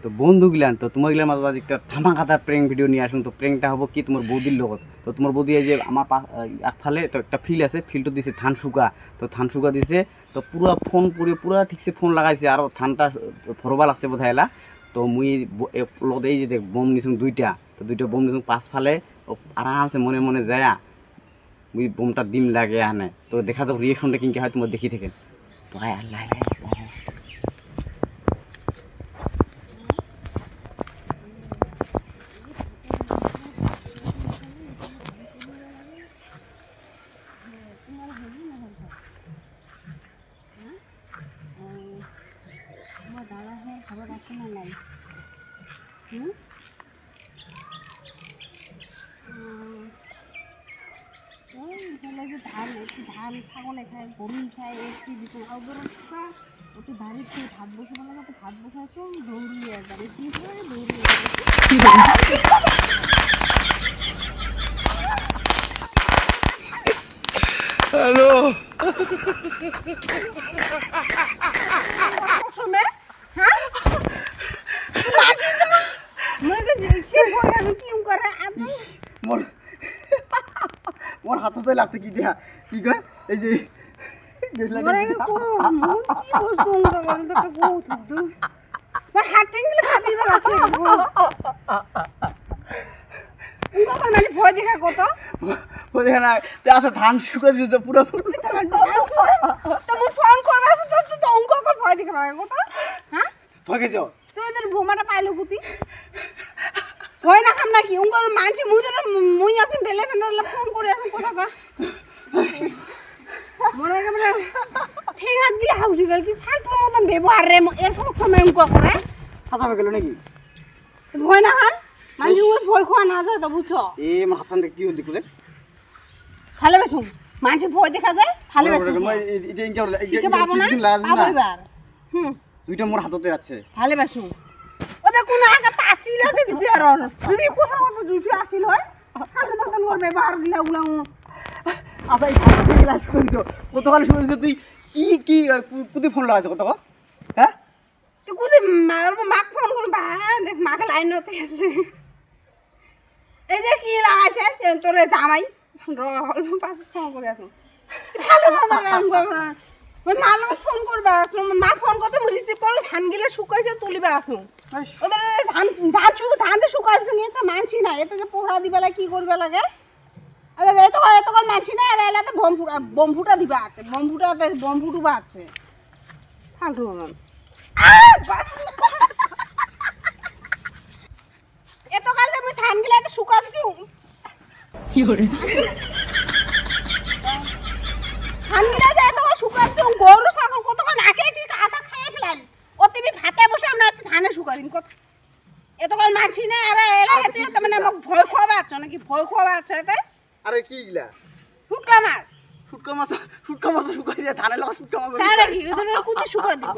তো বন্ধুগুলান তো তোমাগুলার মাঝে আজ একটা ধামাকাদার প্র্যাঙ্ক ভিডিও নিয়ে আসুন। তো প্র্যাঙ্কটা হবো কি তোমার বৌদির লগত। তো তোমার বৌদি এই যে আমার একফালে তো একটা ফিল্ড আছে, ফিল্ডও দিছে ধান শুকা। তো ধান শুকা দিছে তো পুরা ফোন করে পুরা ঠিকছে ফোন লাগাইছে আর ধানটা ফরবা লাগছে বোধ হয়। তো মুই লগত এই যে বোম নিছুন দুইটা, তো দুইটা বোম নিছুন পাঁচফালে আরামসে মনে মনে যায় মুই বোমটা ডিম লাগে আনে। তো দেখা যাক রিয়েকশনটা কিনকে হয় তোমার দেখি থেকে। তো হায় আল্লাহ দাদা হ্যাঁ খবর আছে না নাই? ওই বলে যে ধান একটু ধান ছাগলে খায়, গরু খায়, একটু দিচ্ছে আউটডোর একটু বাড়ি খেয়ে ভাত বসে বলে তো ভাত বসাচ্ছ দৌড়িয়ে যাবে কি করে দৌড়িয়ে হ্যালো শুনে হ্যাঁ মোর মোর হাততে লাগছে কি দিয়া কি কয় এই যে ভয় দেখা কত ধান শুকা দিতে পুরো ফোন করবে তো অঙ্ক ভয় দেখা কত হ্যাঁ ভয় যাও তোদের বোমাটা পাইলো কুতি হয় না কাম নাকি উঙ্গর মানছি মুই আসুন ঢেলে ফোন করে আসুন কথা কয় মনে হয় মানে ঠিক হাত গিয়ে হাউসি গেল কি ফালতুর মতন ব্যবহার রে এর সব সময় উঙ্ক করে হাতা হয়ে গেল নাকি ভয় না হান মানছি ওর ভয় খোয়া না যায় তো বুঝছো আমার হাতান কি হল দেখলে ভালো বেসুন মানছি ভয় দেখা যায় ভালো বেসুন এটা ইনকে শিখে পাবো না পাবো এবার দুইটা মোর হাততে আছে ভালো বেসুন ওটা কোন আগে পাসিল হতে দিছে আর যদি কথা কথা জুসি আসিল হয় হাতে মতন ওর ব্যবহার গিলা গুলা আচ্ছা এই ভাত থেকে লাশ করিছো কতকাল শুনেছো তুই কি কি কুদি ফোন লাগাইছো কত হ্যাঁ তুই কুদি মাক ফোন করুন বা দেখ মাকে লাইন হতে আছে এই যে কি লাগাইছে তোর জামাই পাশে ফোন করে আসুন ভালো মতো ওই মার লগত ফোন করবা মা ফোন করতে রিসিভ করো ধান গিলে শুকাইছে তুলিবা আসুন ওদের ধান ধান ধান যে শুকাইছে নিয়ে একটা মানছি না এতে যে পোহরা দিবেলা কি করবে লাগে এত কাল মানছি না আর এলাতে বমফুটা দিবা আছে বমফুটুবা আছে ফালতু এত কাল আমি ধান গিলা এত শুকা দিছি কি করে ধান গিলা যে এত শুকা দিছি গরু ছাগল কতক্ষণ আসেছি আধা খাইয়ে ফেলাল অতিবি ভাতে বসে আমরা ধানে শুকা দিন কত এত কাল মানছি না আর এলাতে তো মানে মোক ভয় খোয়াবা আছে নাকি ভয় খোয়াবা আছে এতে আরে কি গিলা ফুটকা মাছ শুকাই যায় ধানের লাগা শুটকা মাছ তাহলে কি ওদের কুচি শুকা দিব